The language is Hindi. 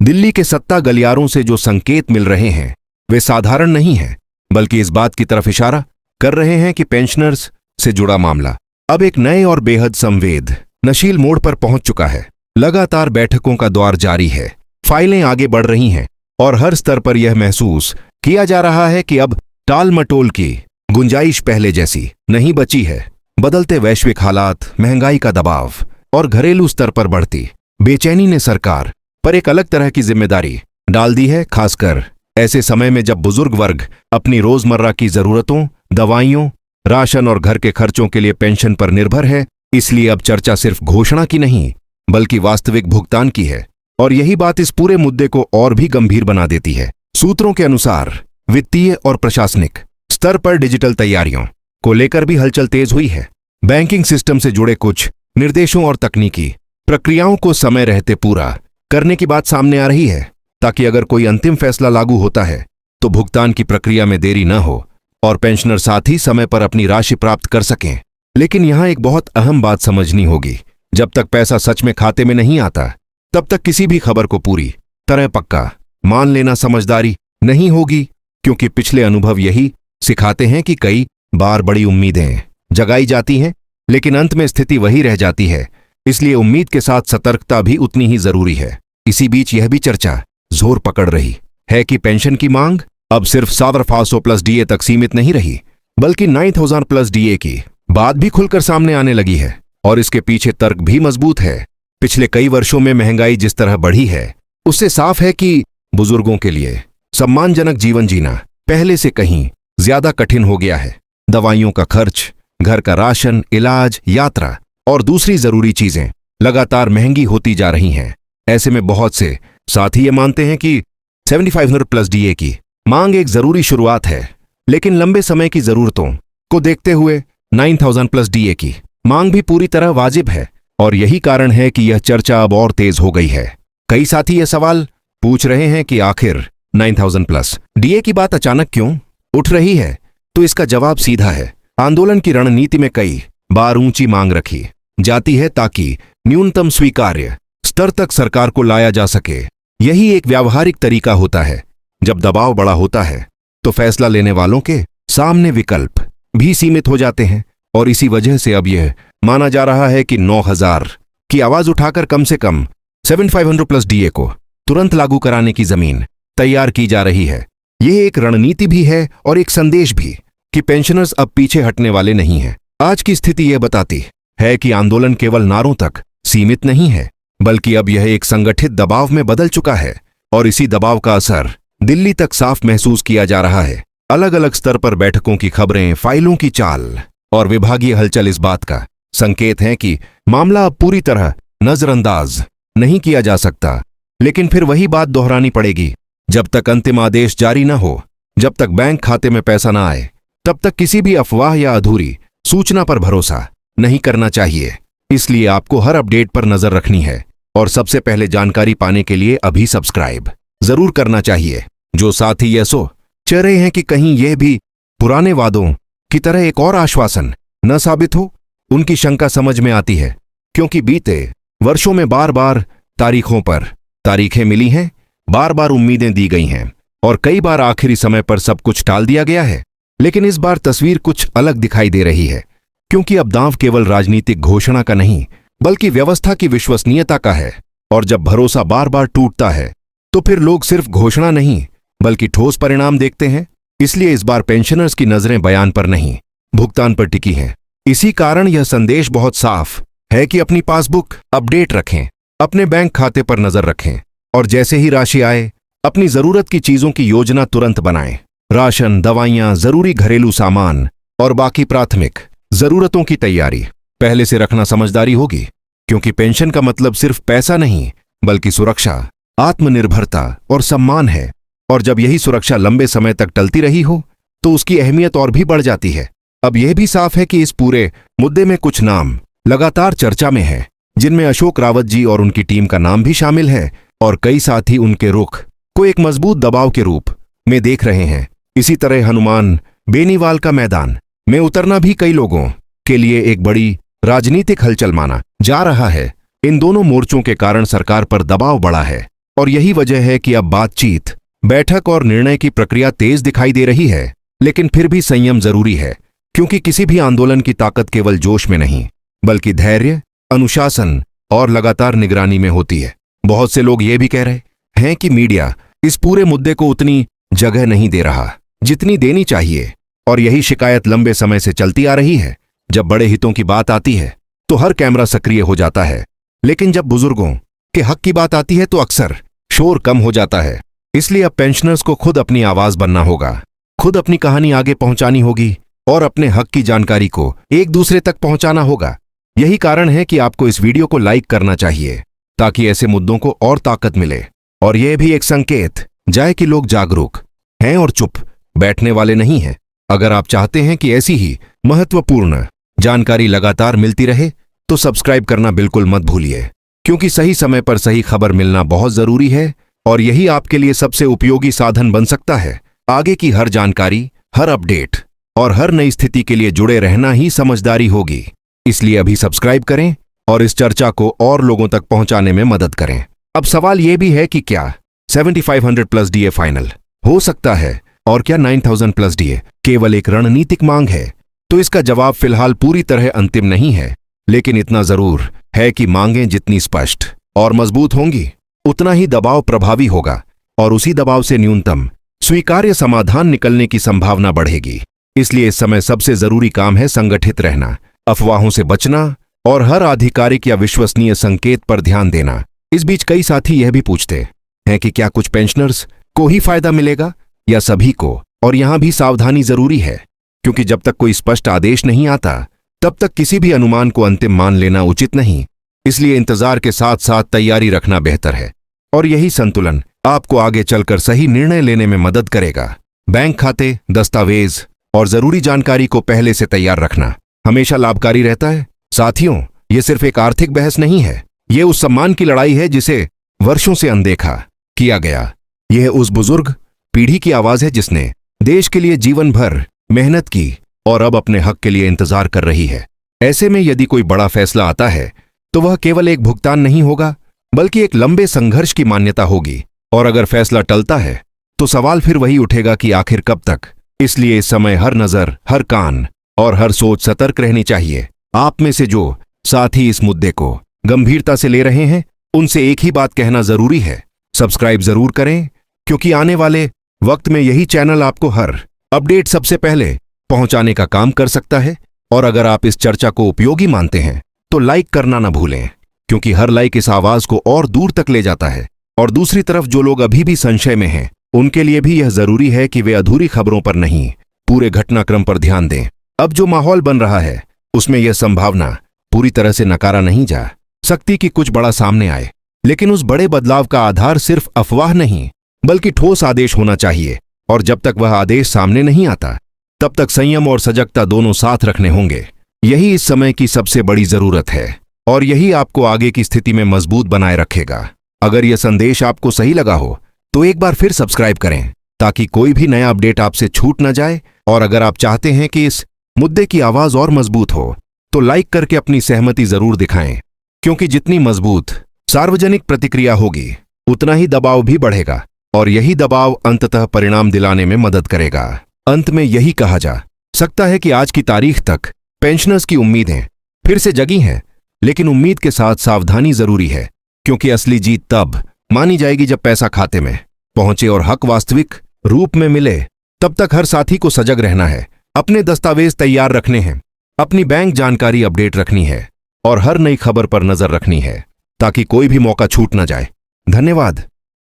दिल्ली के सत्ता गलियारों से जो संकेत मिल रहे हैं वे साधारण नहीं हैं, बल्कि इस बात की तरफ इशारा कर रहे हैं कि पेंशनर्स से जुड़ा मामला अब एक नए और बेहद संवेदनशील मोड़ पर पहुंच चुका है। लगातार बैठकों का दौर जारी है, फाइलें आगे बढ़ रही हैं और हर स्तर पर यह महसूस किया जा रहा है कि अब टाल मटोल की गुंजाइश पहले जैसी नहीं बची है। बदलते वैश्विक हालात, महंगाई का दबाव और घरेलू स्तर पर बढ़ती बेचैनी ने सरकार पर एक अलग तरह की जिम्मेदारी डाल दी है, खासकर ऐसे समय में जब बुजुर्ग वर्ग अपनी रोजमर्रा की जरूरतों, दवाइयों, राशन और घर के खर्चों के लिए पेंशन पर निर्भर है। इसलिए अब चर्चा सिर्फ घोषणा की नहीं बल्कि वास्तविक भुगतान की है और यही बात इस पूरे मुद्दे को और भी गंभीर बना देती है। सूत्रों के अनुसार वित्तीय और प्रशासनिक स्तर पर डिजिटल तैयारियों को लेकर भी हलचल तेज हुई है। बैंकिंग सिस्टम से जुड़े कुछ निर्देशों और तकनीकी प्रक्रियाओं को समय रहते पूरा करने की बात सामने आ रही है, ताकि अगर कोई अंतिम फैसला लागू होता है तो भुगतान की प्रक्रिया में देरी न हो और पेंशनर साथ ही समय पर अपनी राशि प्राप्त कर सकें। लेकिन यहां एक बहुत अहम बात समझनी होगी, जब तक पैसा सच में खाते में नहीं आता तब तक किसी भी खबर को पूरी तरह पक्का मान लेना समझदारी नहीं होगी, क्योंकि पिछले अनुभव यही सिखाते हैं कि कई बार बड़ी उम्मीदें जगाई जाती हैं लेकिन अंत में स्थिति वही रह जाती है। इसलिए उम्मीद के साथ सतर्कता भी उतनी ही जरूरी है। इसी बीच यह भी चर्चा जोर पकड़ रही है कि पेंशन की मांग अब सिर्फ 7,500 प्लस डीए तक सीमित नहीं रही, बल्कि 9,000 प्लस डीए की बात भी खुलकर सामने आने लगी है और इसके पीछे तर्क भी मजबूत है। पिछले कई वर्षों में महंगाई जिस तरह बढ़ी है उससे साफ है कि बुजुर्गों के लिए सम्मानजनक जीवन जीना पहले से कहीं ज्यादा कठिन हो गया है। दवाइयों का खर्च, घर का राशन, इलाज, यात्रा और दूसरी जरूरी चीजें लगातार महंगी होती जा रही हैं। ऐसे में बहुत से साथी ये मानते हैं कि 7,500 प्लस डीए की मांग एक जरूरी शुरुआत है, लेकिन लंबे समय की जरूरतों को देखते हुए 9,000 प्लस डीए की मांग भी पूरी तरह वाजिब है और यही कारण है कि यह चर्चा अब और तेज हो गई है। कई साथी यह सवाल पूछ रहे हैं कि आखिर 9,000 प्लस डीए की बात अचानक क्यों उठ रही है, तो इसका जवाब सीधा है। आंदोलन की रणनीति में कई बार ऊंची मांग रखी जाती है ताकि न्यूनतम स्वीकार्य स्तर तक सरकार को लाया जा सके। यही एक व्यावहारिक तरीका होता है। जब दबाव बड़ा होता है तो फैसला लेने वालों के सामने विकल्प भी सीमित हो जाते हैं और इसी वजह से अब यह माना जा रहा है कि 9,000 की आवाज उठाकर कम से कम 7,500 प्लस डीए को तुरंत लागू कराने की जमीन तैयार की जा रही है। यह एक रणनीति भी है और एक संदेश भी कि पेंशनर्स अब पीछे हटने वाले नहीं हैं। आज की स्थिति यह बताती है कि आंदोलन केवल नारों तक सीमित नहीं है, बल्कि अब यह एक संगठित दबाव में बदल चुका है और इसी दबाव का असर दिल्ली तक साफ महसूस किया जा रहा है। अलग अलग स्तर पर बैठकों की खबरें, फाइलों की चाल और विभागीय हलचल इस बात का संकेत है कि मामला अब पूरी तरह नजरअंदाज नहीं किया जा सकता। लेकिन फिर वही बात दोहरानी पड़ेगी, जब तक अंतिम आदेश जारी न हो, जब तक बैंक खाते में पैसा न आए, तब तक किसी भी अफवाह या अधूरी सूचना पर भरोसा नहीं करना चाहिए। इसलिए आपको हर अपडेट पर नजर रखनी है और सबसे पहले जानकारी पाने के लिए अभी सब्सक्राइब जरूर करना चाहिए। जो साथी यह सोच रहे हैं कि कहीं यह भी पुराने वादों की तरह एक और आश्वासन न साबित हो, उनकी शंका समझ में आती है, क्योंकि बीते वर्षों में बार बार तारीखों पर तारीखें मिली हैं, बार बार उम्मीदें दी गई हैं और कई बार आखिरी समय पर सब कुछ टाल दिया गया है। लेकिन इस बार तस्वीर कुछ अलग दिखाई दे रही है, क्योंकि अब दांव केवल राजनीतिक घोषणा का नहीं बल्कि व्यवस्था की विश्वसनीयता का है। और जब भरोसा बार बार टूटता है तो फिर लोग सिर्फ घोषणा नहीं बल्कि ठोस परिणाम देखते हैं। इसलिए इस बार पेंशनर्स की नजरें बयान पर नहीं, भुगतान पर टिकी हैं। इसी कारण यह संदेश बहुत साफ है कि अपनी पासबुक अपडेट रखें, अपने बैंक खाते पर नजर रखें और जैसे ही राशि आए अपनी जरूरत की चीजों की योजना तुरंत बनाएं। राशन, दवाइयां, जरूरी घरेलू सामान और बाकी प्राथमिक जरूरतों की तैयारी पहले से रखना समझदारी होगी, क्योंकि पेंशन का मतलब सिर्फ पैसा नहीं बल्कि सुरक्षा, आत्मनिर्भरता और सम्मान है। और जब यही सुरक्षा लंबे समय तक टलती रही हो तो उसकी अहमियत और भी बढ़ जाती है। अब यह भी साफ है कि इस पूरे मुद्दे में कुछ नाम लगातार चर्चा में है, जिनमें अशोक रावत जी और उनकी टीम का नाम भी शामिल है और कई साथी उनके रुख को एक मजबूत दबाव के रूप में देख रहे हैं। इसी तरह हनुमान बेनीवाल का मैदान में उतरना भी कई लोगों के लिए एक बड़ी राजनीतिक हलचल माना जा रहा है। इन दोनों मोर्चों के कारण सरकार पर दबाव बढ़ा है और यही वजह है कि अब बातचीत, बैठक और निर्णय की प्रक्रिया तेज दिखाई दे रही है। लेकिन फिर भी संयम जरूरी है, क्योंकि किसी भी आंदोलन की ताकत केवल जोश में नहीं, बल्कि धैर्य, अनुशासन और लगातार निगरानी में होती है। बहुत से लोग ये भी कह रहे हैं कि मीडिया इस पूरे मुद्दे को उतनी जगह नहीं दे रहा जितनी देनी चाहिए, और यही शिकायत लंबे समय से चलती आ रही है। जब बड़े हितों की बात आती है तो हर कैमरा सक्रिय हो जाता है, लेकिन जब बुजुर्गों के हक की बात आती है तो अक्सर शोर कम हो जाता है। इसलिए अब पेंशनर्स को खुद अपनी आवाज बनना होगा, खुद अपनी कहानी आगे पहुंचानी होगी और अपने हक की जानकारी को एक दूसरे तक पहुंचाना होगा। यही कारण है कि आपको इस वीडियो को लाइक करना चाहिए, ताकि ऐसे मुद्दों को और ताकत मिले और यह भी एक संकेत जाए कि लोग जागरूक हैं और चुप बैठने वाले नहीं हैं। अगर आप चाहते हैं कि ऐसी ही महत्वपूर्ण जानकारी लगातार मिलती रहे तो सब्सक्राइब करना बिल्कुल मत भूलिए, क्योंकि सही समय पर सही खबर मिलना बहुत जरूरी है और यही आपके लिए सबसे उपयोगी साधन बन सकता है। आगे की हर जानकारी, हर अपडेट और हर नई स्थिति के लिए जुड़े रहना ही समझदारी होगी। इसलिए अभी सब्सक्राइब करें और इस चर्चा को और लोगों तक पहुंचाने में मदद करें। अब सवाल यह भी है कि क्या 7500 प्लस डीए फाइनल हो सकता है और क्या 9000 प्लस डीए केवल एक रणनीतिक मांग है? तो इसका जवाब फिलहाल पूरी तरह अंतिम नहीं है, लेकिन इतना जरूर है कि मांगें जितनी स्पष्ट और मजबूत होंगी, उतना ही दबाव प्रभावी होगा और उसी दबाव से न्यूनतम स्वीकार्य समाधान निकलने की संभावना बढ़ेगी। इसलिए इस समय सबसे जरूरी काम है संगठित रहना, अफवाहों से बचना और हर आधिकारिक या विश्वसनीय संकेत पर ध्यान देना। इस बीच कई साथी यह भी पूछते हैं कि क्या कुछ पेंशनर्स को ही फायदा मिलेगा या सभी को? और यहां भी सावधानी जरूरी है, क्योंकि जब तक कोई स्पष्ट आदेश नहीं आता तब तक किसी भी अनुमान को अंतिम मान लेना उचित नहीं। इसलिए इंतजार के साथ साथ तैयारी रखना बेहतर है और यही संतुलन आपको आगे चलकर सही निर्णय लेने में मदद करेगा। बैंक खाते, दस्तावेज और जरूरी जानकारी को पहले से तैयार रखना हमेशा लाभकारी रहता है। साथियों, ये सिर्फ एक आर्थिक बहस नहीं है, ये उस सम्मान की लड़ाई है जिसे वर्षों से अनदेखा किया गया। यह उस बुजुर्ग पीढ़ी की आवाज है जिसने देश के लिए जीवन भर मेहनत की और अब अपने हक के लिए इंतजार कर रही है। ऐसे में यदि कोई बड़ा फैसला आता है तो वह केवल एक भुगतान नहीं होगा, बल्कि एक लंबे संघर्ष की मान्यता होगी। और अगर फैसला टलता है तो सवाल फिर वही उठेगा कि आखिर कब तक। इसलिए इस समय हर नजर, हर कान और हर सोच सतर्क रहनी चाहिए। आप में से जो साथी इस मुद्दे को गंभीरता से ले रहे हैं, उनसे एक ही बात कहना जरूरी है, सब्सक्राइब जरूर करें, क्योंकि आने वाले वक्त में यही चैनल आपको हर अपडेट सबसे पहले पहुंचाने का काम कर सकता है। और अगर आप इस चर्चा को उपयोगी मानते हैं तो लाइक करना ना भूलें, क्योंकि हर लाइक इस आवाज को और दूर तक ले जाता है। और दूसरी तरफ जो लोग अभी भी संशय में हैं, उनके लिए भी यह जरूरी है कि वे अधूरी खबरों पर नहीं, पूरे घटनाक्रम पर ध्यान दें। अब जो माहौल बन रहा है उसमें यह संभावना पूरी तरह से नकारा नहीं जा सकती कि कुछ बड़ा सामने आए, लेकिन उस बड़े बदलाव का आधार सिर्फ अफवाह नहीं बल्कि ठोस आदेश होना चाहिए। और जब तक वह आदेश सामने नहीं आता तब तक संयम और सजगता दोनों साथ रखने होंगे। यही इस समय की सबसे बड़ी जरूरत है और यही आपको आगे की स्थिति में मजबूत बनाए रखेगा। अगर यह संदेश आपको सही लगा हो तो एक बार फिर सब्सक्राइब करें, ताकि कोई भी नया अपडेट आपसे छूट न जाए। और अगर आप चाहते हैं कि इस मुद्दे की आवाज और मजबूत हो तो लाइक करके अपनी सहमति जरूर दिखाएं, क्योंकि जितनी मजबूत सार्वजनिक प्रतिक्रिया होगी उतना ही दबाव भी बढ़ेगा और यही दबाव अंततः परिणाम दिलाने में मदद करेगा। अंत में यही कहा जा सकता है कि आज की तारीख तक पेंशनर्स की उम्मीदें फिर से जगी हैं, लेकिन उम्मीद के साथ सावधानी जरूरी है, क्योंकि असली जीत तब मानी जाएगी जब पैसा खाते में पहुंचे और हक वास्तविक रूप में मिले। तब तक हर साथी को सजग रहना है, अपने दस्तावेज तैयार रखने हैं, अपनी बैंक जानकारी अपडेट रखनी है और हर नई खबर पर नजर रखनी है, ताकि कोई भी मौका छूट न जाए। धन्यवाद।